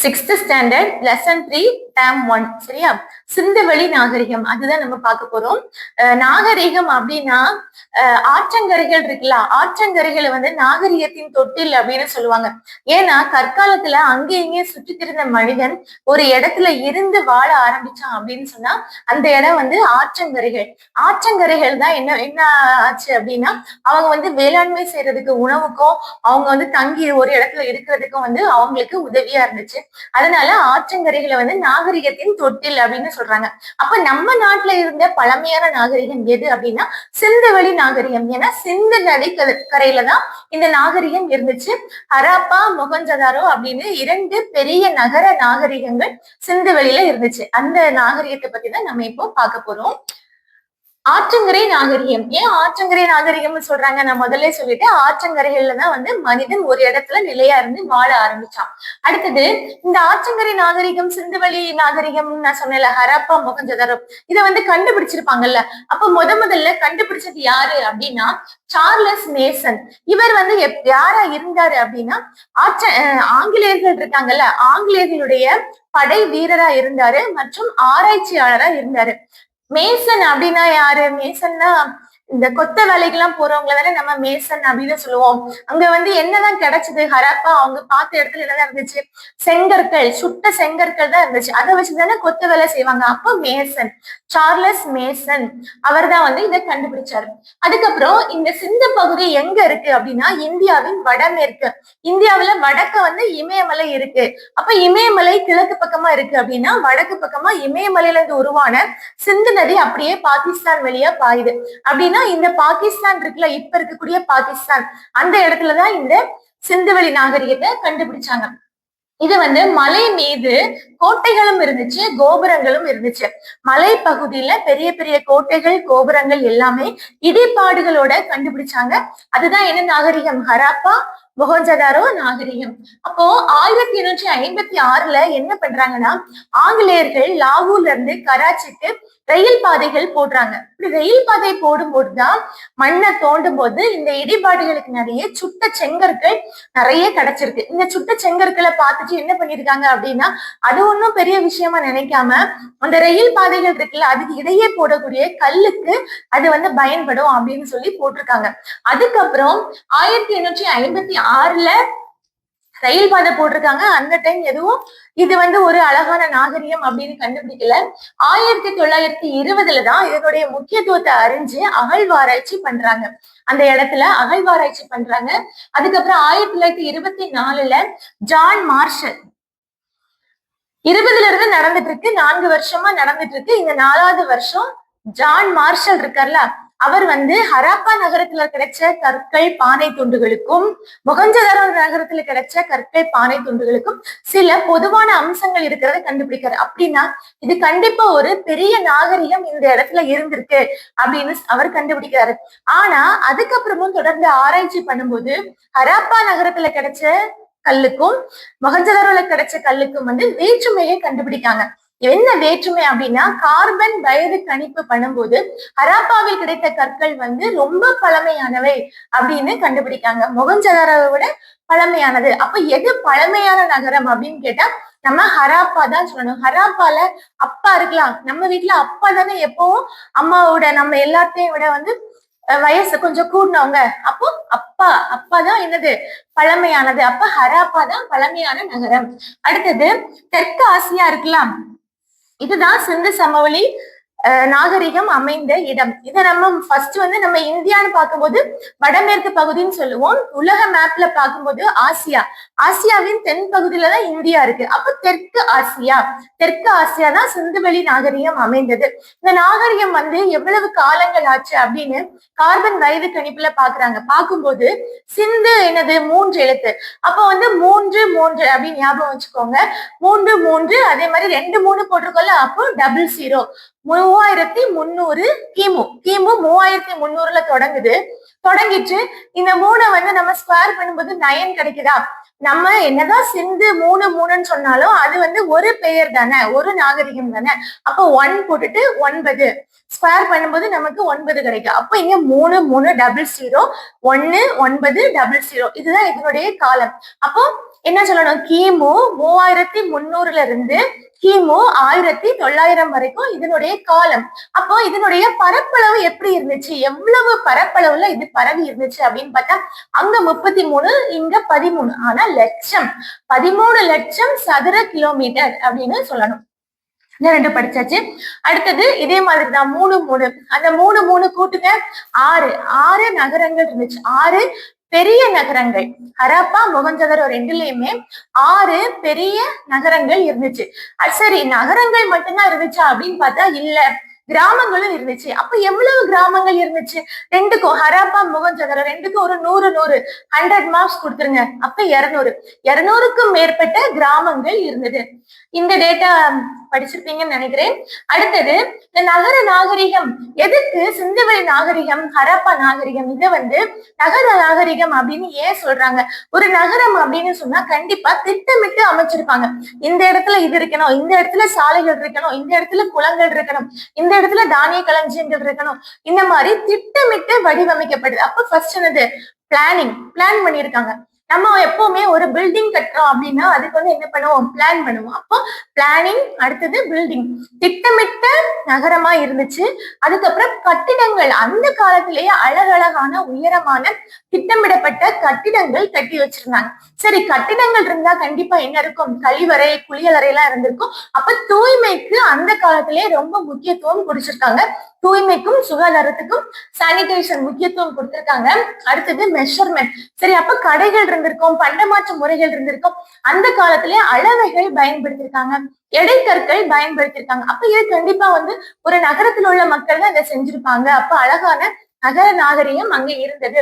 Sixth standard lesson 3 dam 1. சரியா? சிந்துவெளி நாகரிகம் அதுதான் நம்ம பார்க்க போறோம். நாகரிகம் அப்படின்னா ஆற்றங்கரைகள் இருக்குல்ல, ஆற்றங்கரைகளை வந்து நாகரிகத்தின் தொட்டில் அப்படின்னு சொல்லுவாங்க. ஏன்னா கற்காலத்துல அங்கே இங்கே சுற்றி திரிந்த மனிதன் ஒரு இடத்துல இருந்து வாழ ஆரம்பிச்சான் அப்படின்னு சொன்னா அந்த இடம் வந்து ஆற்றங்கரைகள். ஆற்றங்கரைகள் தான் என்ன என்ன ஆச்சு அப்படின்னா அவங்க வந்து வேளாண்மை செய்யறதுக்கு, உணவுக்கும், அவங்க வந்து தங்கி ஒரு இடத்துல இருக்கிறதுக்கும் வந்து அவங்களுக்கு உதவியா இருந்துச்சு. அதனால ஆற்றங்கரைகளை வந்து நாகரிகத்தின் தொட்டில் அப்படின்னு சொல்றாங்க. அப்ப நம்ம நாட்டுல இருந்த பழமையான நாகரிகம் எது அப்படின்னா சிந்துவெளி நாகரிகம். ஏன்னா சிந்து நதி கரையில தான் இந்த நாகரிகம் இருந்துச்சு. ஹராப்பா, மொஹஞ்சதாரோ அப்படின்னு 2 பெரிய நகர நாகரிகங்கள் சிந்துவெளியில இருந்துச்சு. அந்த நாகரிகத்தை பத்தி தான் நம்ம இப்போ பார்க்க போறோம். ஆற்றங்கரை நாகரிகம். ஏன் ஆற்றங்கரை நாகரிகம்னு சொல்றாங்க? நான் முதல்ல சொல்லிட்டேன். ஆற்றங்கரைகள்ல தான் வந்து மனிதன் ஒரு இடத்துல நிலையா இருந்து வாழ ஆரம்பிச்சான். அடுத்தது இந்த ஆற்றங்கரை நாகரிகம், சிந்துவெளி நாகரிகம் நான் சொன்னேன்ல, ஹரப்பா, மொஹஞ்சதாரோ, இதை வந்து கண்டுபிடிச்சிருப்பாங்கல்ல. அப்ப முதல்ல கண்டுபிடிச்சது யாரு அப்படின்னா சார்லஸ் மேசன். இவர் வந்து யாரா இருந்தாரு அப்படின்னா ஆங்கிலேயர்கள் இருக்காங்கல்ல, ஆங்கிலேயர்களுடைய படை வீரரா இருந்தாரு மற்றும் ஆராய்ச்சியாளரா இருந்தாரு. மேசன் அப்படின்னா யாரு? மேசன்னா இந்த கொத்த வேலைக்கெல்லாம் போறவங்கள தானே நம்ம மேசன் அப்படின்னு சொல்லுவோம். அங்க வந்து என்னதான் கிடைச்சது? ஹரப்பா அவங்க பார்த்த இடத்துல என்னதான் இருந்துச்சு? செங்கற்கள், சுட்ட செங்கற்கள் தான் இருந்துச்சு. அதை வச்சுதானே கொத்த வேலை செய்வாங்க. அப்போ மேசன், சார்லஸ் மேசன், அவர் தான் வந்து இதை கண்டுபிடிச்சாரு. அதுக்கப்புறம் இந்த சிந்து பகுதி எங்க இருக்கு அப்படின்னா இந்தியாவின் வடமேற்கு. இந்தியாவில வடக்க வந்து இமயமலை இருக்கு. அப்ப இமயமலை கிழக்கு பக்கமா இருக்கு அப்படின்னா வடக்கு பக்கமா இமயமலையில இருந்து உருவான சிந்து நதி அப்படியே பாகிஸ்தான் வழியா பாயுது. அப்படின்னா இந்த பாகிஸ்தான் இருக்குல்ல, இப்ப இருக்கக்கூடிய பாகிஸ்தான், அந்த இடத்துலதான் இந்த சிந்துவெளி நாகரிகத்தை கண்டுபிடிச்சாங்க. இது வந்து மலை மீது கோட்டைகளும் இருந்துச்சு, கோபுரங்களும் இருந்துச்சு. மலை பகுதியில பெரிய பெரிய கோட்டைகள், கோபுரங்கள் எல்லாமே இடிபாடுகளோட கண்டுபிடிச்சாங்க. அதுதான் என்ன நாகரிகம்? ஹராப்பா, மொஹஞ்சதாரோ நாகரிகம். அப்போ 1856 என்ன பண்றாங்கன்னா ஆங்கிலேயர்கள் லாகூர்ல இருந்து கராச்சிக்கு ரயில் பாதைகள் போடுறாங்க. இப்படி ரயில் பாதை போடும்போதுதான் மண்ணை தோண்டும் போது இந்த இடிபாடுகளுக்கு நிறைய சுட்ட செங்கற்கள் நிறைய கிடைச்சிருக்கு. இந்த சுட்ட செங்கற்களை பார்த்துட்டு என்ன பண்ணிருக்காங்க அப்படின்னா அது ஒன்றும் பெரிய விஷயமா நினைக்காம அந்த ரயில் பாதைகள் இருக்குல்ல, அதுக்கு இடையே போடக்கூடிய கல்லுக்கு அது வந்து பயன்படும் அப்படின்னு சொல்லி போட்டிருக்காங்க. அதுக்கப்புறம் 1856 ரயில் பாதை போட்டிருக்காங்க. அந்த டைம் எதுவும் இது வந்து ஒரு அழகான நாகரிகம் அப்படின்னு கண்டுபிடிக்கல. 1920 தான் இதனுடைய முக்கியத்துவத்தை அறிஞ்சு அகழ்வாராய்ச்சி பண்றாங்க. அந்த இடத்துல அகழ்வாராய்ச்சி பண்றாங்க. அதுக்கப்புறம் 1924 ஜான் மார்ஷல், 20ல இருந்து நடந்துட்டு இருக்கு, 4 வருஷமா நடந்துட்டு இருக்கு. இந்த 4வது வருஷம் ஜான் மார்ஷல் இருக்கார்ல, அவர் வந்து ஹராப்பா நகரத்துல கிடைச்ச கற்கள் பானை துண்டுகளுக்கும் மொஹஞ்சதாரோ நகரத்துல கிடைச்ச கற்கள் பானை துண்டுகளுக்கும் சில பொதுவான அம்சங்கள் இருக்கிறத கண்டுபிடிக்கிறார். அப்படின்னா இது கண்டிப்பா ஒரு பெரிய நாகரிகம் இந்த இடத்துல இருந்திருக்கு அப்படின்னு அவர் கண்டுபிடிக்கிறாரு. ஆனா அதுக்கப்புறமும் தொடர்ந்து ஆராய்ச்சி பண்ணும்போது ஹராப்பா நகரத்துல கிடைச்ச கல்லுக்கும் மொஹஞ்சதாரோல கிடைச்ச கல்லுக்கும் வந்து வேற்றுமையை கண்டுபிடிக்காங்க. என்ன வேற்றுமை அப்படின்னா கார்பன் வயது கணிப்பு பண்ணும்போது ஹராப்பாவில் கிடைத்த கற்கள் வந்து ரொம்ப பழமையானவை அப்படின்னு கண்டுபிடிக்காங்க. மொஹஞ்சதாரோவை விட பழமையானது. அப்ப எது பழமையான நகரம் அப்படின்னு கேட்டா நம்ம ஹராப்பா தான் சொல்லணும். ஹராப்பால அப்பா இருக்கலாம், நம்ம வீட்டுல அப்பா தானே எப்பவும் அம்மாவோட நம்ம எல்லாத்தையும் விட வந்து வயசு கொஞ்சம் கூடினவங்க. அப்போ அப்பாதான் என்னது? பழமையானது. அப்ப ஹராப்பா தான் பழமையான நகரம். அடுத்தது தெற்கு ஆசியா இருக்கலாம், இதுதான் சிந்து சமவெளி நாகரிகம் அமைந்த இடம். இதை நம்ம ஃபர்ஸ்ட் வந்து நம்ம இந்தியான்னு பார்க்கும்போது வடமேற்கு பகுதின்னு சொல்லுவோம். உலக மேப்ல பார்க்கும்போது ஆசியா, ஆசியாவின் தென் பகுதியில தான் இந்தியா இருக்கு. அப்ப தெற்கு ஆசியா, தெற்கு ஆசியா தான் சிந்துவெளி நாகரிகம் அமைந்தது. இந்த நாகரிகம் வந்து எவ்வளவு காலங்கள் ஆச்சு அப்படின்னு கார்பன் வயது கணிப்புல பாக்குறாங்க. பார்க்கும்போது சிந்து என்னது? 3 எழுத்து. அப்ப வந்து 3 3 அப்படின்னு ஞாபகம் வச்சுக்கோங்க. 3 3 அதே மாதிரி 2 3 போட்டிருக்கோம்ல, அப்போ 00. 3300 கிமு. கிமு 3300ல தொடங்குது. தொடங்கிட்டு இந்த 3 வந்து நம்ம ஸ்கொயர் பண்ணும்போது 9 கிடைக்குதா? நம்ம என்னதான் சிந்து 3 3ன்னு சொன்னாலும் அது வந்து ஒரு பெயர் தானே, ஒரு நாகரிகம் தானே. அப்போ 1 போட்டுட்டு 9 ஸ்கொயர் பண்ணும்போது நமக்கு 9 கிடைக்கும். அப்போ இங்க 3 3 00 1 9 00 இதுதான் இதனுடைய காலம். அப்போ என்ன சொல்லணும், கிமு 3300 இருந்து கிமு 1900 வரைக்கும் இதனுடைய காலம். அப்போ இதனுடைய பரப்பளவு எப்படி இருந்துச்சு, எவ்வளவு பரப்பளவுல இது பரவி இருந்துச்சு அப்படின்னு பார்த்தா அங்க 33, இங்க 13. ஆனா லட்சம், 13 லட்சம் சதுர கிலோமீட்டர் அப்படின்னு சொல்லணும். இந்த 2 படிச்சாச்சு. அடுத்தது இதே மாதிரிதான் 3 அந்த 3 கூட்டுங்க 6 நகரங்கள் இருந்துச்சு. 6 பெரிய நகரங்கள். ஹரப்பா மொஹஞ்சதாரோ ரெண்டுலயுமே 6 பெரிய நகரங்கள் இருந்துச்சு. சரி, நகரங்கள் மட்டும்தான் இருந்துச்சா அப்படின்னு பார்த்தா இல்ல, கிராமங்களும் இருந்துச்சு. அப்ப எவ்வளவு கிராமங்கள் இருந்துச்சு? ரெண்டுக்கும், ஹரப்பா மொஹஞ்சதாரோ ரெண்டுக்கும் ஒரு 100 மார்க்ஸ் கொடுத்துருங்க. அப்ப 200க்கும் மேற்பட்ட கிராமங்கள் இருந்தது. இந்த டேட்டா படிச்சிருப்பீங்கன்னு நினைக்கிறேன். அடுத்தது இந்த நகர நாகரிகம். எதுக்கு சிந்துவெளி நாகரிகம், ஹரப்பா நாகரிகம் இதை நகர நாகரிகம் அப்படின்னு ஏன் சொல்றாங்க? ஒரு நகரம் அப்படின்னு சொன்னா கண்டிப்பா திட்டமிட்டு அமைச்சிருப்பாங்க. இந்த இடத்துல இது இருக்கணும், இந்த இடத்துல சாலைகள் இருக்கணும், இந்த இடத்துல குளங்கள் இருக்கணும், இந்த இடத்துல தானிய களஞ்சியங்கள் இருக்கணும். இந்த மாதிரி திட்டமிட்டு வடிவமைக்கப்படுது. அப்ப ஃபர்ஸ்ட் என்னது, பிளான் பண்ணியிருக்காங்க. நம்ம எப்பவுமே ஒரு பில்டிங் கட்டுறோம் அப்படின்னா அதுக்கு என்ன பண்ணுவோம், பிளான் பண்ணுவோம். அப்போ பிளானிங், அடுத்தது பில்டிங். திட்டமிட்ட நகரமா இருந்துச்சு. அதுக்கப்புறம் கட்டிடங்கள், அந்த காலத்திலேயே அழகழகான உயரமான திட்டமிடப்பட்ட கட்டிடங்கள் கட்டி வச்சிருந்தாங்க. சரி, கட்டிடங்கள் இருந்தா கண்டிப்பா என்ன இருக்கும், கழிவறை, குளியலறை எல்லாம் இருந்திருக்கும். அப்ப தூய்மைக்கு அந்த காலத்திலேயே ரொம்ப முக்கியத்துவம் கொடுத்திருக்காங்க. தூய்மைக்கும் சுகாதாரத்துக்கும் சானிடேஷன் முக்கியத்துவம் கொடுத்திருக்காங்க. அடுத்தது மெஷர்மெண்ட். சரி, அப்ப கடைகள் இருந்திருக்கும், பண்டமாற்று முறைகள் இருந்திருக்கும். அந்த காலத்திலேயே அளவைகள் பயன்படுத்திருக்காங்க, எடைக்கற்கள் பயன்படுத்திருக்காங்க. அப்ப இது கண்டிப்பா ஒரு நகரத்தில் உள்ள மக்கள் தான் இதை செஞ்சிருப்பாங்க. அப்ப அழகான நகர நாகரிகம் அங்க இருந்தது.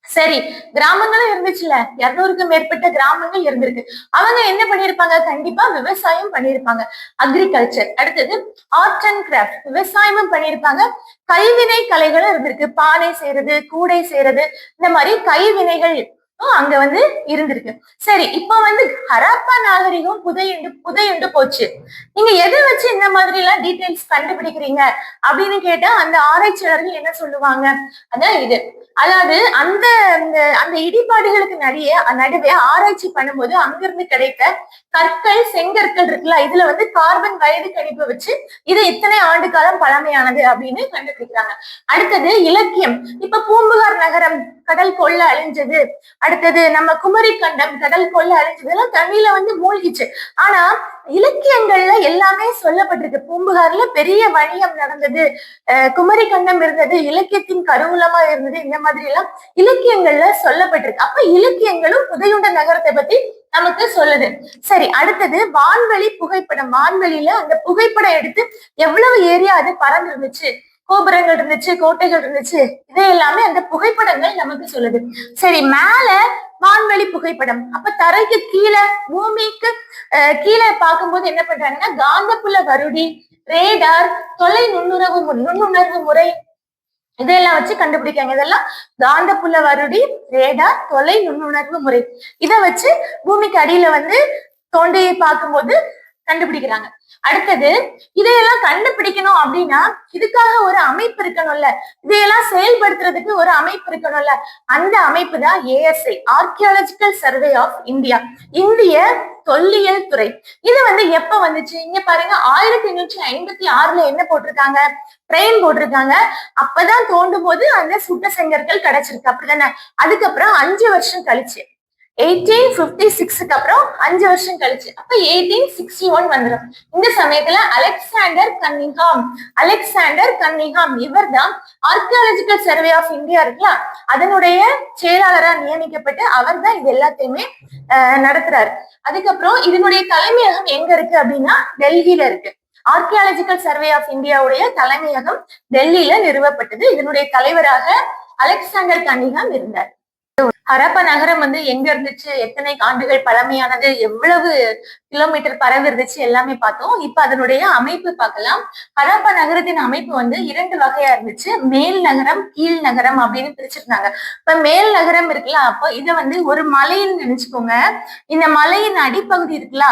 சரி, கிராமங்களும் இருந்துச்சுல, 200க்கும் மேற்பட்ட கிராமங்கள் இருந்திருக்கு. அவங்க என்ன பண்ணிருப்பாங்க, கண்டிப்பா விவசாயம் பண்ணிருப்பாங்க, அக்ரிகல்ச்சர். அடுத்தது ஆர்ட் அண்ட் கிராஃப்ட், விவசாயமும் பண்ணிருப்பாங்க. கைவினை கலைகளும் இருந்திருக்கு, பானை செய்யறது, கூடை செய்யறது, இந்த மாதிரி கைவினைகள் அங்க இருந்திருக்கு. சரி, இப்ப ஹரப்பா நாகரிகம் புதையுண்டு போச்சு. நீங்க எதை வச்சு இந்த மாதிரி எல்லாம் டீடைல்ஸ் கண்டுபிடிக்கிறீங்க அப்படின்னு கேட்டா அந்த ஆராய்ச்சியாளர்கள் என்ன சொல்லுவாங்க, அதான் இது. அதாவது அந்த இடிபாடுகளுக்கு நடுவே ஆராய்ச்சி பண்ணும்போது அங்கிருந்து கிடைத்த கற்கள், செங்கற்கள் இருக்குல்ல, இதுல கார்பன் வயது கணிப்பு வச்சு இது இத்தனை ஆண்டு காலம் பழமையானது அப்படின்னு கண்டுபிடிக்கிறாங்க. அடுத்தது இலக்கியம். இப்ப பூம்புகார் நகரம் கடல் கொள்ள அழிஞ்சது, அடுத்தது நம்ம குமரி கண்டம் கடல் கொள்ள அழிஞ்சது, எல்லாம் தமிழ்ல மூழ்கிச்சு. ஆனா இலக்கியங்கள்ல எல்லாமே சொல்லப்பட்டிருக்கு. பூம்புகார்ல பெரிய வணிகம் நடந்தது, குமரி கண்டம் இருந்தது, இலக்கியத்தின் கருவூலமா இருந்தது, இந்த மாதிரி எல்லாம் இலக்கியங்கள்ல சொல்லப்பட்டிருக்கு. அப்ப இலக்கியங்களும் புதையுண்ட நகரத்தை பத்தி நமக்கு சொல்லுது. சரி, அடுத்தது வான்வெளி புகைப்படம். வான்வெளியில அந்த புகைப்படம் எடுத்து எவ்வளவு ஏரியா அது பறந்து இருந்துச்சு, கோபுரங்கள் இருந்துச்சு, கோட்டைகள் இருந்துச்சு, இதை எல்லாமே அந்த புகைப்படங்கள் நமக்கு சொல்லுது. சரி, மேல வான்வெளி புகைப்படம். அப்ப தரைக்கு கீழே, பூமிக்கு கீழே பார்க்கும்போது என்ன பண்றாங்கன்னா காந்தப்புல வருடி, ரேடார், தொலை நுண்ணுணர்வு முறை இதெல்லாம் வச்சு கண்டுபிடிக்காங்க. இதெல்லாம் காந்தப்புல வருடி, ரேடார், தொலை நுண்ணுணர்வு முறை, இதை வச்சு பூமிக்கு அடியில தோண்டி பார்க்கும்போது கண்டுபிடிக்கிறாங்க. அடுத்தது இதையெல்லாம் கண்டுபிடிக்கணும் அப்படின்னா இதுக்காக ஒரு அமைப்பு இருக்கணும்ல, இதையெல்லாம் செயல்படுத்துறதுக்கு ஒரு அமைப்பு இருக்கணும்ல. அந்த அமைப்பு தான் ASI, archaeological survey of India, இந்திய தொல்லியல் துறை. இது எப்ப வந்துச்சு, இங்க பாருங்க 1856 என்ன போட்டிருக்காங்க, ட்ரெயின் போட்டிருக்காங்க. அப்பதான் தோண்டும் போது அந்த சுட்ட செங்கற்கள் கிடைச்சிருக்கு, அப்படிதானே? அதுக்கப்புறம் 5 வருஷம் கழிச்சு 1856க்கு அப்புறம் 5 வருஷம் கழிச்சு அப்ப 1861 வந்துடும். இந்த சமயத்துல அலெக்சாண்டர் கன்னிங்ஹாம் இவர் தான் ஆர்கியாலஜிக்கல் சர்வே ஆஃப் இந்தியா இருக்குல்ல, அதனுடைய செயலாளரா நியமிக்கப்பட்டு அவர் தான் இது எல்லாத்தையுமே நடத்துறாரு. அதுக்கப்புறம் இதனுடைய தலைமையகம் எங்க இருக்கு அப்படின்னா டெல்லியில இருக்கு. ஆர்கியாலஜிக்கல் சர்வே ஆஃப் இந்தியாவுடைய தலைமையகம் டெல்லியில நிறுவப்பட்டது. இதனுடைய தலைவராக அலெக்சாண்டர் கன்னிங்ஹாம் இருந்தார். ஹரப்பா நகரம் எங்க இருந்துச்சு, எத்தனை ஆண்டுகள் பழமையானது, எவ்வளவு கிலோமீட்டர் பரவி இருந்துச்சு, எல்லாமே பார்த்தோம். இப்ப அதனுடைய அமைப்பு பார்க்கலாம். ஹரப்பா நகரத்தின் அமைப்பு 2 வகையா இருந்துச்சு, மேல் நகரம், கீழ் நகரம் அப்படின்னு பிரிச்சிருந்தாங்க. இப்ப மேல் நகரம் இருக்குல்ல, அப்போ இதை ஒரு மலைன்னு நினைச்சுக்கோங்க. இந்த மலையின் அடிப்பகுதி இருக்குல்ல,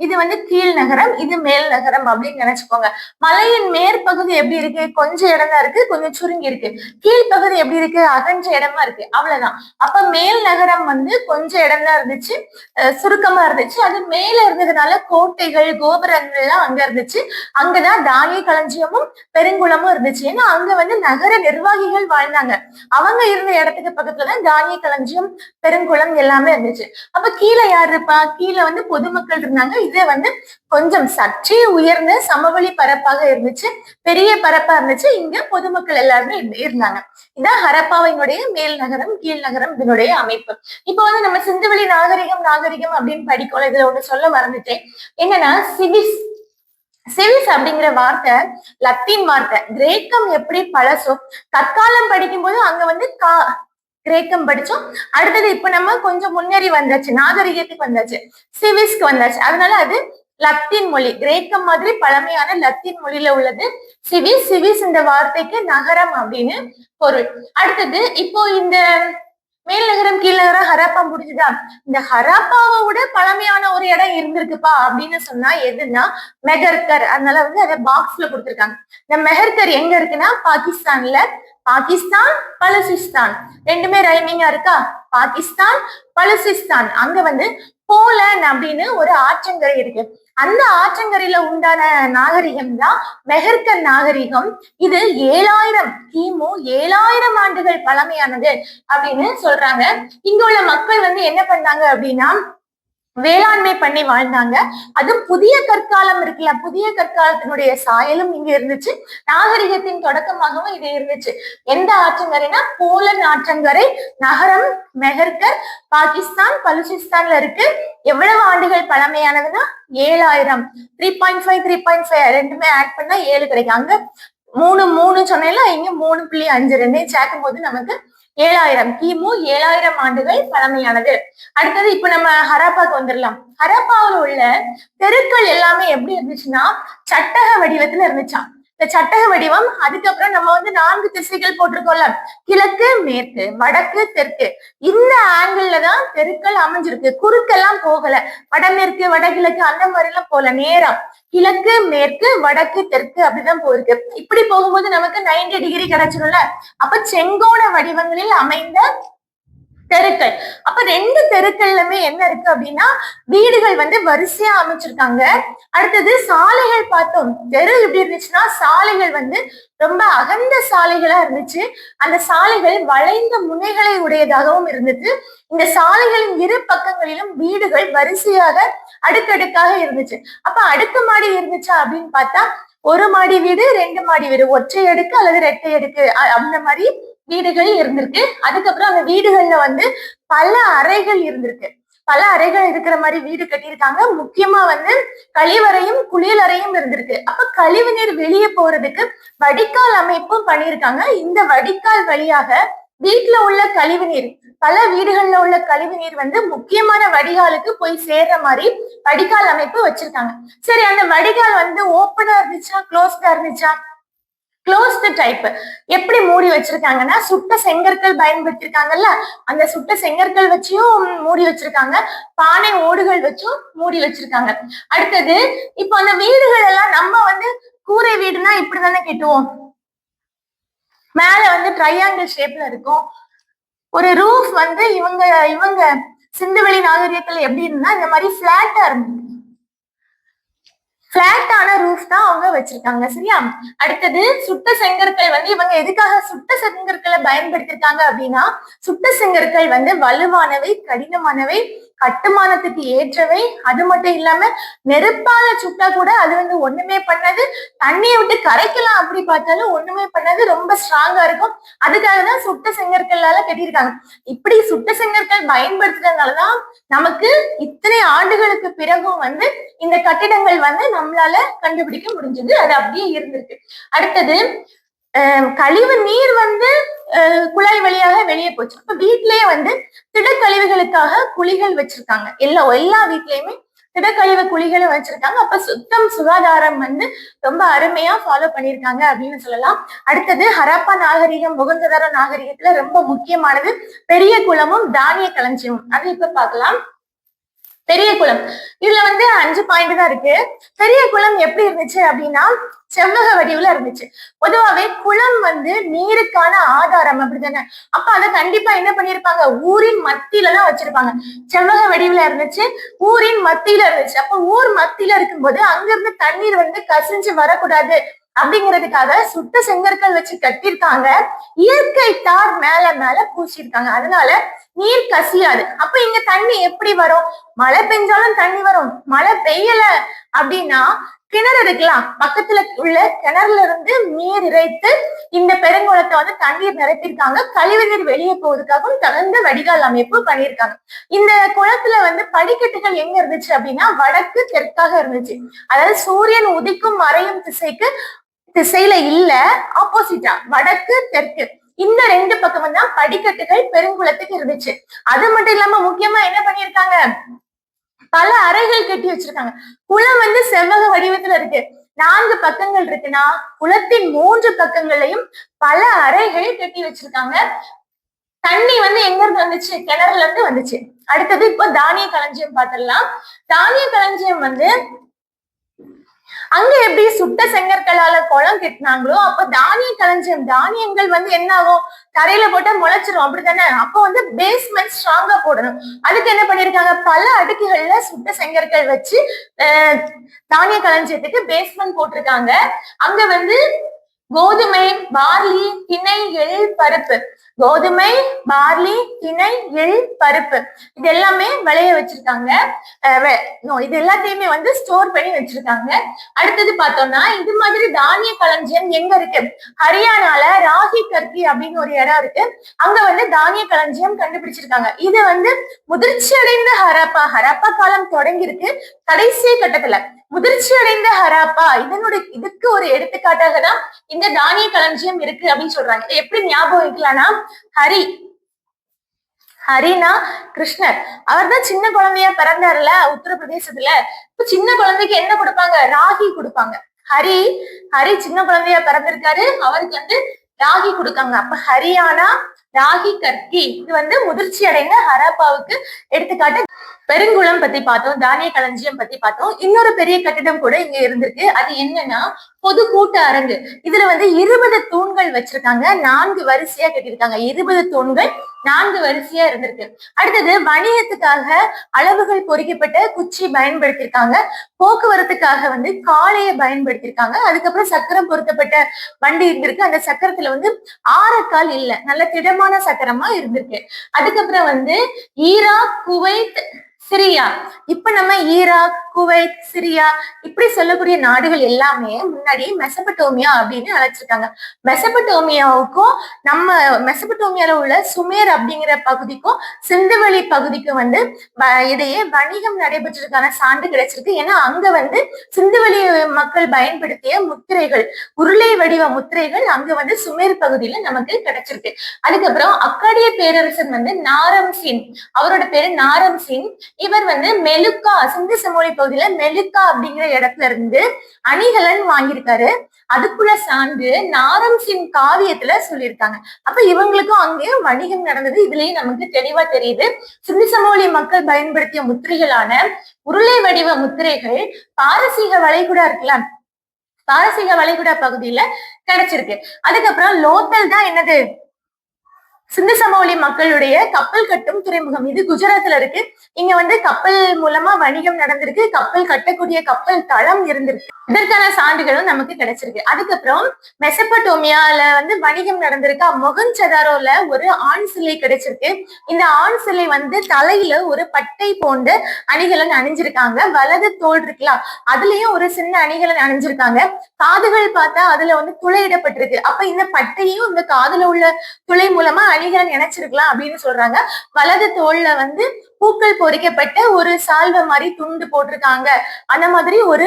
இது வந்து கீழ் நகரம், இது மேல் நகரம் அப்படின்னு நினைச்சுக்கோங்க. மலையின் மேற்பகுதி எப்படி இருக்கு? கொஞ்சம் இடம் தான் இருக்கு, கொஞ்சம் சுருங்கி இருக்கு. கீழ்ப்பகுதி எப்படி இருக்கு? அகன்ற இடமா இருக்கு. அவ்வளவுதான். அப்ப மேல் நகரம் வந்து கொஞ்சம் இடம் தான் இருந்துச்சு, சுருக்கமா இருந்துச்சு. அது மேல இருந்ததுனால கோட்டைகள் கோபுரங்கள் எல்லாம் அங்க இருந்துச்சு. அங்கதான் தானிய களஞ்சியமும் பெருங்குளமும் இருந்துச்சு. ஏன்னா அங்க வந்து நகர நிர்வாகிகள் வாழ்ந்தாங்க. அவங்க இருந்த இடத்துக்கு பக்கத்துலதான் தானிய களஞ்சியம் பெருங்குளம் எல்லாமே இருந்துச்சு. அப்ப கீழே யார் இருப்பா? கீழே வந்து பொதுமக்கள் இருந்தாங்க. இதே வந்து கொஞ்சம் சற்றே உயர்ந்த சமவெளி பரப்பாக இருந்துச்சு, பெரிய பரப்பா இருந்துச்சு. இங்க பொதுமக்கள் எல்லாருமே இருந்தாங்க. இதான் ஹரப்பாவினுடைய மேல் நகரம் கீழ் நகரம் இதனுடைய அமைப்பு. இப்ப வந்து நம்ம சிந்துவெளி நாகரிகம் நாகரிகம் அப்படின்னு படிக்கோம். இதுல ஒண்ணு சொல்ல மறந்துட்டேன். என்னன்னா சிவிஸ் சிவிஸ் அப்படிங்கிற வார்த்தை லத்தீன் வார்த்தை. கிரேக்கம் எப்படி பழசோ, கற்காலம் படிக்கும்போது அங்க வந்து கிரேக்கம் படிச்சோம். அடுத்தது இப்ப நம்ம கொஞ்சம் முன்னேறி வந்தாச்சு, நாகரிகத்துக்கு வந்தாச்சு, சிவிஸ்க்கு வந்தாச்சு. அதனால அது லத்தீன் மொழி, கிரேக்கம் மாதிரி பழமையான லத்தீன் மொழியில உள்ளது சிவிஸ். சிவிஸ் இந்த வார்த்தைக்கு நகரம் அப்படின்னு பொருள். அடுத்தது இப்போ இந்த மேல் நகரம் கீழ் நகரம் ஹராப்பா முடிஞ்சுதா? இந்த ஹராப்பாவை விட பழமையான ஒரு இடம் இருந்திருக்குப்பா அப்படின்னு சொன்னா எதுன்னா மெஹர்கர். அதனால வந்து அதை பாக்ஸ்ல கொடுத்துருக்காங்க. இந்த மெஹர்கர் எங்க இருக்குன்னா பாகிஸ்தான்ல. பாகிஸ்தான் பலுசிஸ்தான் ரெண்டுமே ரைமிங்கா இருக்கா? பாகிஸ்தான் பலுசிஸ்தான். அங்க வந்து போலன் அப்படின்னு ஒரு ஆற்றங்கரை இருக்கு. அந்த ஆற்றங்கரையில உண்டான நாகரிகம் தான் மெஹர்கர் நாகரிகம். இது 7000 கிமு 7000 ஆண்டுகள் பழமையானது அப்படின்னு சொல்றாங்க. இங்க உள்ள மக்கள் வந்து என்ன பண்ணாங்க அப்படின்னா வேளாண்மை பண்ணி வாழ்ந்தாங்க. அதுவும் புதிய கற்காலம் இருக்குல்ல, புதிய கற்காலத்தினுடைய சாயலும் இங்க இருந்துச்சு. நாகரிகத்தின் தொடக்கமாகவும் இது இருந்துச்சு. எந்த ஆற்றங்கரைனா போலன் ஆற்றங்கரை. நகரம் மெஹர்கர், பாகிஸ்தான் பலுசிஸ்தான்ல இருக்கு. எவ்வளவு ஆண்டுகள் பழமையானதுன்னா 7000. 3.5 3.5 ரெண்டுமே ஆட் பண்ணா 7 கிடைக்கும். அங்க 3 சொன்னேன்ல, இங்க 3.5 ரெண்டையும் சேர்க்கும் போது நமக்கு 7000 கிமு 7000 ஆண்டுகள் பழமையானது. அடுத்தது இப்ப நம்ம ஹராப்பாக்கு வந்துடலாம். ஹராப்பாவில் உள்ள தெருக்கள் எல்லாமே எப்படி இருந்துச்சுன்னா சட்டக வடிவத்துல இருந்துச்சாம். இந்த சட்டக வடிவம். அதுக்கப்புறம் நம்ம வந்து 4 திசைகள் போட்டிருக்கோம்ல, கிழக்கு மேற்கு வடக்கு தெற்கு. இந்த ஆங்கிள் தான் தெருக்கள் அமைஞ்சிருக்கு. குறுக்கெல்லாம் போகல, வடமேற்கு வடகிழக்கு அந்த மாதிரி எல்லாம் போல, நேரம் கிழக்கு மேற்கு வடக்கு தெற்கு அப்படிதான் போயிருக்கு. இப்படி போகும்போது நமக்கு 90 டிகிரி கிடைச்சிடும்ல. அப்ப செங்கோண வடிவங்களில் அமைந்த தெருக்கள். அப்ப 2 தெருக்கள்லுமே என்ன இருக்கு அப்படின்னா வீடுகள் வந்து வரிசையா அமைச்சிருக்காங்க. அடுத்தது சாலைகள் பார்த்தோம். தெரு எப்படி இருந்துச்சுன்னா சாலைகள் வந்து ரொம்ப அகன்ற சாலைகளா இருந்துச்சு. அந்த சாலைகள் வளைந்த முனைகளை உடையதாகவும் இருந்துச்சு. இந்த சாலைகளின் இரு பக்கங்களிலும் வீடுகள் வரிசையாக அடுக்கடுக்காக இருந்துச்சு. அப்ப அடுக்குமாடி இருந்துச்சா அப்படின்னு பார்த்தா 1 மாடி வீடு 2 மாடி வீடு, ஒற்றை அடுக்கு அல்லது இரட்டை அடுக்கு அந்த மாதிரி வீடுகள் இருந்திருக்கு. அதுக்கப்புறம் அந்த வீடுகள்ல வந்து பல அறைகள் இருந்திருக்கு. பல அறைகள் இருக்கிற மாதிரி வீடு கட்டியிருக்காங்க. முக்கியமா வந்து கழிவறையும் குளியலறையும் இருந்திருக்கு. அப்ப கழிவு நீர் வெளியே போறதுக்கு வடிகால் அமைப்பும் பண்ணியிருக்காங்க. இந்த வடிகால் வழியாக வீட்டுல உள்ள கழிவு நீர், பல வீடுகள்ல உள்ள கழிவு நீர் வந்து முக்கியமான வடிகாலுக்கு போய் சேர்ற மாதிரி வடிகால் அமைப்பு வச்சிருக்காங்க. சரி, அந்த வடிகால் வந்து ஓப்பனா இருந்துச்சா க்ளோஸ்டா இருந்துச்சா? Closed type. எப்படி மூடி வச்சிருக்காங்கன்னா சுட்ட செங்கற்கள் பயன்படுத்திருக்காங்கல்ல, அந்த சுட்ட செங்கற்கள் வச்சியும் மூடி வச்சிருக்காங்க, பானை ஓடுகள் வச்சும் மூடி வச்சிருக்காங்க. அடுத்தது இப்ப அந்த வீடுகள் எல்லாம் நம்ம வந்து கூரை வீடுனா இப்படிதானே கட்டுவோம். மேல வந்து ட்ரையாங்கிள் ஷேப்ல இருக்கும். ஒரு ரூஃப் வந்து இவங்க சிந்துவெளி நாகரிகத்துல எப்படி இருந்தா இந்த மாதிரி பிளாட்டா இருந்தது. பிளாட்டான ரூஃப் தான் அவங்க வச்சிருக்காங்க. சரியா? அடுத்தது சுட்ட செங்கற்கள் வந்து இவங்க எதுக்காக சுட்ட செங்கற்களை பயன்படுத்திருக்காங்க அப்படின்னா சுட்ட செங்கற்கள் வந்து வலுவானவை, கடினமானவை, கட்டுமானத்துக்கு ஏற்றவை. அது மட்டும் இல்லாம நெருப்பால சுட்டா கூட அது வந்து ஒண்ணுமே பண்ணாது. தண்ணியை விட்டு கரைக்கலாம் அப்படி பார்த்தாலும் ஒண்ணுமே பண்ணாது. ரொம்ப ஸ்ட்ராங்கா இருக்கும். அதுக்காக தான் சுட்ட செங்கற்களால கட்டியிருக்காங்க. இப்படி சுட்ட செங்கற்கள் பயன்படுத்துறதுனாலதான் நமக்கு இத்தனை ஆண்டுகளுக்கு பிறகும் வந்து இந்த கட்டிடங்கள் வந்து நம்மளால கண்டுபிடிக்க முடிஞ்சது. அது அப்படியே இருந்திருக்கு. அடுத்தது கழிவு நீர் வந்து குழாய் வழியாக வெளியே போச்சு. அப்ப வீட்லயே வந்து திடக்கழிவுகளுக்காக குழிகள் வச்சிருக்காங்க. எல்லா வீட்லயுமே திடக்கழிவு குழிகளும் வச்சிருக்காங்க. அப்ப சுத்தம் சுகாதாரம் வந்து ரொம்ப அருமையா ஃபாலோ பண்ணியிருக்காங்க அப்படின்னு சொல்லலாம். அடுத்தது ஹரப்பா நாகரிகம் மொகஞ்சதாரோ நாகரிகத்துல ரொம்ப முக்கியமானது பெரிய குளமும் தானிய களஞ்சியமும். அது இப்ப பார்க்கலாம். பெரிய குளம். இதுல வந்து 5 பாயிண்ட் தான் இருக்கு. பெரிய குளம் எப்படி இருந்துச்சு அப்படின்னா செவ்வக வடிவுல இருந்துச்சு. பொதுவாவே குளம் வந்து நீருக்கான ஆதாரம் அப்படித்தானே. அப்ப அதை கண்டிப்பா என்ன பண்ணிருப்பாங்க, ஊரின் மத்தியில தான் வச்சிருப்பாங்க. செவ்வக வடிவுல இருந்துச்சு, ஊரின் மத்தியில இருந்துச்சு. அப்ப ஊர் மத்தியில இருக்கும்போது அங்க இருந்து தண்ணீர் வந்து கசிஞ்சு வரக்கூடாது அப்படிங்கிறதுக்காக சுட்ட செங்கற்கள் வச்சு கட்டிருக்காங்க. இயற்கை தார் மேல மேல பூசிருக்காங்க. அதனால நீர் கசியாது. அப்ப இங்க தண்ணி எப்படி வரும்? மழை பெஞ்சாலும் தண்ணி வரும். மழை பெய்யல அப்படின்னா கிணறு இருக்கலாம், பக்கத்துல உள்ள கிணறுல இருந்து நீர் இறைத்து இந்த பெருங்குளத்தை வந்து தண்ணீர் நிரப்பியிருக்காங்க. கழிவுநீர் வெளியே போவதுக்காகவும் தகுந்த வடிகால் அமைப்பு பண்ணியிருக்காங்க. இந்த குளத்துல வந்து படிக்கட்டுகள் எங்க இருந்துச்சு அப்படின்னா வடக்கு தெற்காக இருந்துச்சு. அதாவது சூரியன் உதிக்கும் மறையும் திசையில இல்ல, ஆப்போசிட்டா வடக்கு தெற்கு இந்த 2 பக்கமும் தான் படிக்கட்டுகள் பெருங்குளத்துக்கு இருந்துச்சு. அது மட்டும் இல்லாம முக்கியமா என்ன பண்ணிருக்காங்க, பல அறைகள் கட்டி வச்சிருக்காங்க. குளம் வந்து செவ்வக வடிவத்துல இருக்கு. 4 பக்கங்கள் இருக்குன்னா குளத்தின் 3 பக்கங்களையும் பல அறைகள் கட்டி வச்சிருக்காங்க. தண்ணி வந்து எங்க இருந்து வந்துச்சு? கிணறுல இருந்து வந்துச்சு. அடுத்தது இப்போ தானிய களஞ்சியம் பார்த்திடலாம். தானிய களஞ்சியம் வந்து அங்க எப்படி சுட்ட செங்கற்களால குளம் கட்டினாங்களோ அப்ப தானிய களஞ்சியம், தானியங்கள் வந்து என்ன ஆகும், தரையில போட்டா முளைச்சிரும் அப்படித்தானே. அப்போ வந்து பேஸ்மெண்ட் ஸ்ட்ராங்கா போடணும். அதுக்கு என்ன பண்ணிருக்காங்க, பல அடுக்குகள்ல சுட்ட செங்கற்கள் வச்சு தானிய களஞ்சியத்துக்கு பேஸ்மெண்ட் போட்டிருக்காங்க. அங்க வந்து கோதுமை, பார்லி, திணை, எள், பருப்பு, கோதுமை, பார்லி, திணை, எள், பருப்பு இது எல்லாமே விளைய வச்சிருக்காங்க. இது எல்லாத்தையுமே வந்து ஸ்டோர் பண்ணி வச்சிருக்காங்க. அடுத்தது பார்த்தோம்னா இது மாதிரி தானிய களஞ்சியம் எங்க இருக்கு, ஹரியானால ராகி கர்கி அப்படின்னு ஒரு இடம் இருக்கு. அங்க வந்து தானிய களஞ்சியம் கண்டுபிடிச்சிருக்காங்க. இது வந்து முதிர்ச்சி அடைந்த ஹரப்பா காலம் தொடங்கி இருக்கு. கடைசி கட்டத்துல முதிர்ச்சி அடைந்த ஹராப்பா இதுக்கு ஒரு எடுத்துக்காட்டாக தான் இந்த தானிய களஞ்சியம் இருக்கு அப்படின்னு சொல்றாங்க. எப்படி ஞாபகம் வைக்கலாம்னா, ஹரினா கிருஷ்ணர், அவர் தான் சின்ன குழந்தையா பிறந்தாருல உத்தரப்பிரதேசத்துல. இப்ப சின்ன குழந்தைக்கு என்ன கொடுப்பாங்க, ராகி கொடுப்பாங்க. ஹரி சின்ன குழந்தையா பிறந்திருக்காரு, அவருக்கு வந்து ராகி கொடுக்காங்க. அப்ப ஹரியானா ராகி கர்கி இது வந்து முதிர்ச்சி அடைந்த ஹராப்பாவுக்கு எடுத்துக்காட்டு. பெருங்குளம் பத்தி பார்த்தோம், தானிய களஞ்சியம் பத்தி பார்த்தோம். இன்னொரு பெரிய கட்டிடம் கூட இங்க இருந்திருக்கு. அது என்னன்னா பொது கூட்ட அரங்கு. இதுல வந்து 20 தூண்கள் வச்சிருக்காங்க, 4 வரிசையா கட்டியிருக்காங்க. 20 தூண்கள் 4 வரிசையா இருந்திருக்கு. அடுத்தது வணிகத்துக்காக அளவுகள் பொறிக்கப்பட்ட குச்சி பயன்படுத்தியிருக்காங்க. போக்குவரத்துக்காக வந்து காளையை பயன்படுத்தியிருக்காங்க. அதுக்கப்புறம் சக்கரம் பொருத்தப்பட்ட வண்டி இருந்திருக்கு. அந்த சக்கரத்துல வந்து ஆரக்கால் இல்ல, நல்ல திடமான சக்கரமா இருந்திருக்கு. அதுக்கப்புறம் வந்து ஈராக், குவைத், சிரியா. இப்ப நம்ம ஈராக், குவைத், சிரியா இப்படி சொல்லக்கூடிய நாடுகள் எல்லாமே முன்னாடி மெசபடோமியா அப்படின்னு அழைச்சிருக்காங்க. மெசபடோமியாவுக்கும் நம்ம மெசபடோமியால உள்ள சுமேர் அப்படிங்கிற பகுதிக்கும் சிந்துவெளி பகுதிக்கும் வந்து இடையே வணிகம் நடைபெற்றதுக்கான சான்று கிடைச்சிருக்கு. ஏன்னா அங்க வந்து சிந்துவெளி மக்கள் பயன்படுத்திய முத்திரைகள், உருளை வடிவ முத்திரைகள் அங்க வந்து சுமேர் பகுதியில நமக்கு கிடைச்சிருக்கு. அதுக்கப்புறம் அக்காடிய பேரரசன் வந்து நாரம்சின், அவரோட பேரு நாரம்சின். இவர் வந்து மெலுக்கா, சிந்து சமோலி பகுதியில மெலுக்கா அப்படிங்கிற இடத்துல இருந்து அணிகலன் வாங்கியிருக்காரு. அதுக்குள்ள சான்று நாரம்சின் காவியத்துல சொல்லியிருக்காங்க. அப்ப இவங்களுக்கும் அங்கேயும் வணிகம் நடந்தது. இதுலயும் நமக்கு தெளிவா தெரியுது. சிந்து சமோலி மக்கள் பயன்படுத்திய முத்திரைகளான உருளை வடிவ முத்திரைகள் பாரசீக வளைகுடா இருக்குல்ல, பாரசீக வளைகுடா பகுதியில கிடைச்சிருக்கு. அதுக்கப்புறம் லோத்தல் தான் என்னது, சிந்து சமவெளி மக்களுடைய கப்பல் கட்டும் துறைமுகம். இது குஜராத்ல இருக்கு. இங்க வந்து கப்பல் மூலமா வணிகம் நடந்திருக்கு. கப்பல் கட்டக்கூடிய கப்பல் தளம் இருந்திருக்கு. இதற்கான சான்றுகளும் நமக்கு கிடைச்சிருக்கு. அதுக்கப்புறம் மெசபடோமியால வந்து வணிகம் நடந்திருக்கு. மொகஞ்சதாரோல ஒரு ஆண் சிலை கிடைச்சிருக்கு. இந்த ஆண் சிலை வந்து தலையில ஒரு பட்டை போன்ற அணிகலன் அணிஞ்சிருக்காங்க. வலது தோல் இருக்கலாம், அதுலயும் ஒரு சின்ன அணிகலன் அணிஞ்சிருக்காங்க. காதுகள் பார்த்தா அதுல வந்து துளையிடப்பட்டிருக்கு. அப்ப இந்த பட்டையும் இந்த காதுல உள்ள துளை மூலமா அணிகலன் இணைச்சிருக்கலாம் அப்படின்னு சொல்றாங்க. வலது தோல்ல வந்து பூக்கள் பொறிக்கப்பட்ட ஒரு சால்வை மாதிரி துண்டு போட்டிருக்காங்க. அந்த மாதிரி ஒரு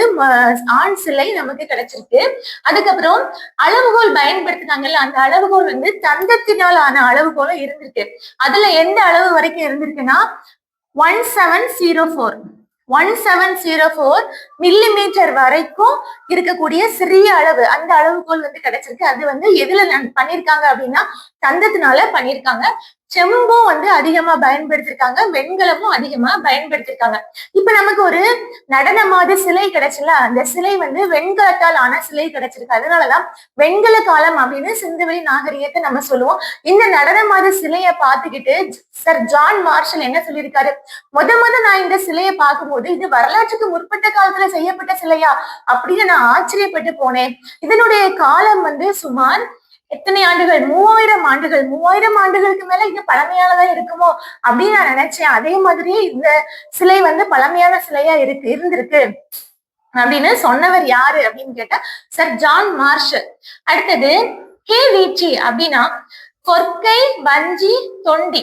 ஆண் சிலை நமக்கு கிடைச்சிருக்கு. அதுக்கப்புறம் அளவுகோல் பயன்படுத்தினாங்கல்ல, அந்த அளவுகோல் வந்து தந்தத்தினால் ஆன அளவுகோல இருந்திருக்கு. அதுல எந்த அளவு வரைக்கும் இருந்திருக்குன்னா 1704 மில்லிமீட்டர் வரைக்கும் இருக்கக்கூடிய சிறிய அளவு, அந்த அளவுகோல் வந்து கிடைச்சிருக்கு. அது வந்து எதுல பண்ணிருக்காங்க அப்படின்னா தந்தத்தினால பண்ணிருக்காங்க. செம்பும் வந்து அதிகமா பயன்படுத்திருக்காங்க, வெண்கலமும் அதிகமா பயன்படுத்திருக்காங்க. இப்ப நமக்கு ஒரு நடனமாத சிலை கிடைச்சுல, அந்த சிலை வந்து வெண்கலத்தால் ஆன சிலை கிடைச்சிருக்கு. அதனாலதான் வெண்கல காலம் அப்படின்னு சிந்துவெளி நாகரிகத்தை நம்ம சொல்லுவோம். இந்த நடனமாத சிலையை பார்த்துக்கிட்டு சர் ஜான் மார்ஷல் என்ன சொல்லியிருக்காரு, முத நான் இந்த சிலையை பார்க்கும்போது இது வரலாற்றுக்கு முற்பட்ட காலத்துல செய்யப்பட்ட சிலையா அப்படின்னு நான் ஆச்சரியப்பட்டு போனேன். இதனுடைய காலம் வந்து சுமார் எத்தனை ஆண்டுகள், 3000 ஆண்டுகள், 3000 ஆண்டுகளுக்கு மேல இது பழமையானதா இருக்குமோ அப்படின்னு நான் நினைச்சேன். அதே மாதிரியே இந்த சிலை வந்து பழமையான சிலையா இருந்திருக்கு அப்படின்னு சொன்னவர் யாரு அப்படின்னு கேட்டா சர் ஜான் மார்ஷல். அடுத்தது கேவீச்சி அப்படின்னா கொற்கை, வஞ்சி, தொண்டி.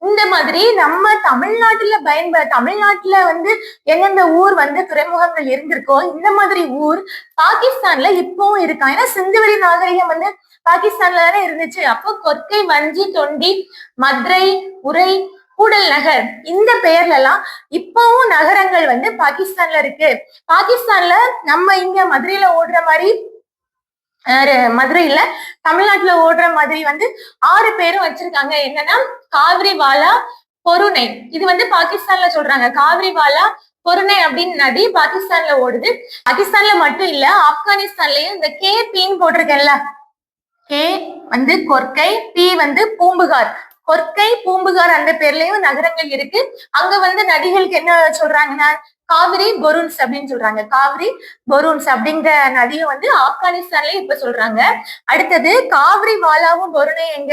இந்த மாதிரி நம்ம தமிழ்நாட்டுல வந்து எந்தெந்த ஊர் வந்து துறைமுகங்கள் இருந்திருக்கோ இந்த மாதிரி ஊர் பாகிஸ்தான்ல இப்பவும் இருக்கான். ஏன்னா சிந்துவெளி நாகரிகம் வந்து பாகிஸ்தான்ல தானே இருந்துச்சு. அப்போ கொற்கை, வஞ்சி, தொண்டி, மதுரை, உரை, கூடல் நகர் இந்த பெயர்ல எல்லாம் இப்பவும் நகரங்கள் வந்து பாகிஸ்தான்ல இருக்கு. பாகிஸ்தான்ல நம்ம இங்க மதுரையில ஓடுற மாதிரி, மதுரையில தமிழ்நாட்டுல ஓடுற மாதிரி வந்து 6 பேரும் வச்சிருக்காங்க. என்னன்னா காவிரி வாலா, பொருணை. இது வந்து பாகிஸ்தான்ல சொல்றாங்க. காவிரி வாலா, பொருணை அப்படின்னு நதி பாகிஸ்தான்ல ஓடுது. பாகிஸ்தான்ல மட்டும் இல்ல, ஆப்கானிஸ்தான்லயும் இந்த கே பீன்னு போட்டிருக்கேன்ல, கே வந்து கொற்கை, பி வந்து பூம்புகார், கொற்கை, பூம்புகார் அந்த பேர்லயும் நகரங்கள் இருக்கு. அங்க வந்து நதிகளுக்கு என்ன சொல்றாங்கன்னா காவிரி பொருன்ஸ் அப்படின்னு சொல்றாங்க. காவிரி பொருன்ஸ் அப்படிங்கிற நதியும் வந்து ஆப்கானிஸ்தான்லயும் இப்ப சொல்றாங்க. அடுத்தது காவிரி வாலாவும் பொருணை எங்க,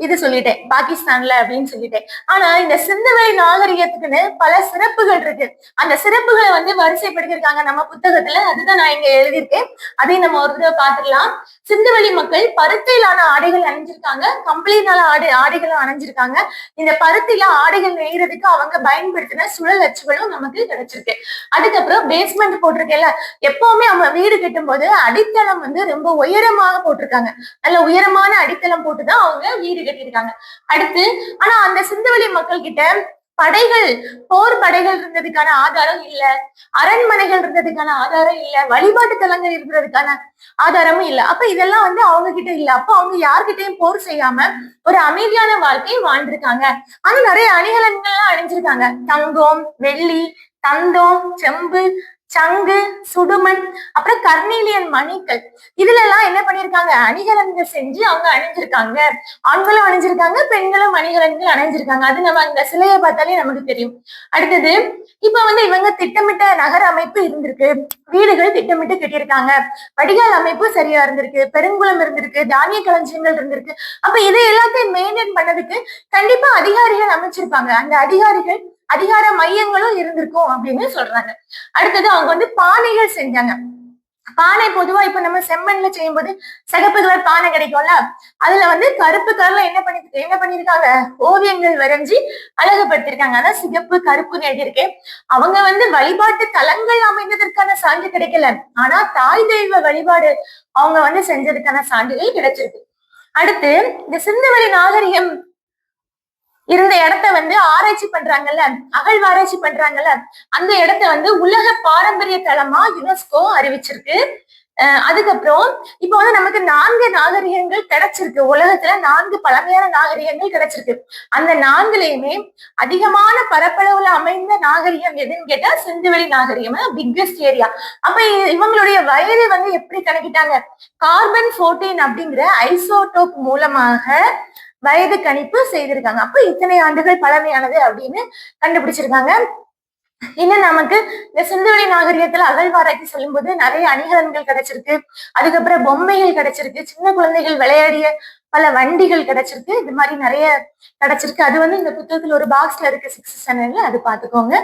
இது சொல்லிட்டேன் பாகிஸ்தான்ல அப்படின்னு சொல்லிட்டேன். ஆனா இந்த சிந்துவெளி நாகரிகத்துக்குன்னு பல சிறப்புகள் இருக்கு. அந்த சிறப்புகளை வந்து வரிசைப்படுத்திருக்காங்க நம்ம புத்தகத்துல. அதுதான் நான் இங்க எழுதியிருக்கேன். அதையும் நம்ம ஒரு தடவை பார்த்துடலாம். சிந்துவெளி மக்கள் பருத்தியிலான ஆடைகள் அணிஞ்சிருக்காங்க, கம்பளியினால ஆடைகளும் அணிஞ்சிருக்காங்க. இந்த பருத்தியில ஆடைகள் நெய்யறதுக்கு அவங்க பயன்படுத்தின சுழல் அச்சுகளும் நமக்கு கிடைச்சிருக்கு. அதுக்கப்புறம் பேஸ்மெண்ட் போட்டிருக்கேன்ல, எப்பவுமே அவங்க வீடு கட்டும் போது அடித்தளம் வந்து ரொம்ப உயரமாக போட்டிருக்காங்க. நல்ல உயரமான அடித்தளம் போட்டுதான் அவங்க வீடு கட்டியிருக்காங்க. அடுத்து ஆனா அந்த சிந்துவெளி மக்கள் கிட்ட படைகள், போர் படைகள் இருந்ததுக்கான ஆதாரம் இல்ல, அரண்மனைகள் இருந்ததுக்கான ஆதாரம் இல்ல, வழிபாட்டு தலங்கள் இருந்ததுக்கான ஆதாரமும் இல்ல. அப்ப இதெல்லாம் வந்து அவங்க கிட்ட இல்ல. அப்ப அவங்க யார்கிட்டயும் போர் செய்யாம ஒரு அமைதியான வாழ்க்கை வாழ்ந்திருக்காங்க. ஆனா நிறைய அணிகலன்கள்லாம் அணிஞ்சிருக்காங்க. தங்கம், வெள்ளி, தந்தம், செம்பு, சங்கு, சுடுமண், அப்புறம் கர்னீலியன் மணிகள், இதுல எல்லாம் என்ன பண்ணிருக்காங்க, அணிகலன்கள் செஞ்சு அவங்க அணிஞ்சிருக்காங்க. ஆண்களும் அணிஞ்சிருக்காங்க, பெண்களும் அணிகலன்கள் அணிஞ்சிருக்காங்க. அது நம்ம அந்த சிலையை பார்த்தாலே நமக்கு தெரியும். அடுத்தது இப்ப வந்து இவங்க திட்டமிட்ட நகர அமைப்பு இருந்திருக்கு, வீடுகள் திட்டமிட்டு கட்டியிருக்காங்க, வடிகால் அமைப்பு சரியா இருந்திருக்கு, பெருங்குளம் இருந்திருக்கு, தானிய களஞ்சியங்கள் இருந்திருக்கு. அப்ப இதை எல்லாத்தையும் மெயின்டைன் பண்ணதுக்கு கண்டிப்பா அதிகாரிகள் அமைச்சிருப்பாங்க. அந்த அதிகார மையங்களும் இருந்திருக்கும் அப்படின்னு சொல்றாங்க. அடுத்தது அவங்க வந்து பானைகள் செஞ்சாங்க. பானை பொதுவா இப்ப நம்ம செம்மண்ல செய்யும் போது சிகப்பு கலர் பானை கிடைக்கும்ல, அதுல வந்து கருப்பு கலர்ல என்ன பண்ணிருக்காங்க, ஓவியங்கள் வரைஞ்சி அழகுபடுத்திருக்காங்க. அதான் சிகப்பு கருப்புன்னு எழுதியிருக்கேன். அவங்க வந்து வழிபாட்டு தலங்கள் அமைந்ததற்கான சான்று கிடைக்கல, ஆனா தாய் தெய்வ வழிபாடு அவங்க வந்து செஞ்சதுக்கான சான்றுகள் கிடைச்சிருக்கு. அடுத்து இந்த சிந்துவெளி நாகரிகம் இருந்த இடத்த வந்து ஆராய்ச்சி பண்றாங்கல்ல, அகழ்வாராய்ச்சி பண்றாங்கல்ல, அந்த இடத்த வந்து உலக பாரம்பரிய தலமா யுனெஸ்கோ அறிவிச்சிருக்கு. அதுக்கப்புறம் இப்ப வந்து நமக்கு 4 நாகரிகங்கள் கிடைச்சிருக்கு. உலகத்துல 4 பழமையான நாகரிகங்கள் கிடைச்சிருக்கு. அந்த 4லயுமே அதிகமான பரப்பளவுல அமைந்த நாகரிகம் எதுன்னு கேட்டா சிந்துவெளி நாகரிகம், பிக்கஸ்ட் ஏரியா. அப்ப இவங்களுடைய வயது வந்து எப்படி கணக்கிட்டாங்க, கார்பன் 14 அப்படிங்கிற ஐசோடோப் மூலமாக வயது கணிப்பு செய்திருக்காங்க. அப்ப இத்தனை ஆண்டுகள் பழமையானது அப்படின்னு கண்டுபிடிச்சிருக்காங்க. இன்னும் நமக்கு இந்த சிந்துவெளி நாகரிகத்துல அகழ்வாராய்ச்சி சொல்லும் போது நிறைய அணிகலன்கள் கிடைச்சிருக்கு, அதுக்கப்புறம் பொம்மைகள் கிடைச்சிருக்கு, சின்ன குழந்தைகள் விளையாடிய பல வண்டிகள் கிடைச்சிருக்கு, இது மாதிரி நிறைய கிடைச்சிருக்கு. அது வந்து இந்த புத்தகத்துல ஒரு பாக்ஸ்ல இருக்கு 6th ஸ்டாண்டர்ட்ல, அது பாத்துக்கோங்க.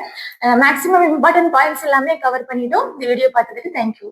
மேக்சிமம் இம்பார்ட்டன்ட் பாயிண்ட்ஸ் எல்லாமே கவர் பண்ணிட்டோம். இந்த வீடியோ பார்த்ததுக்கு தேங்க்யூ.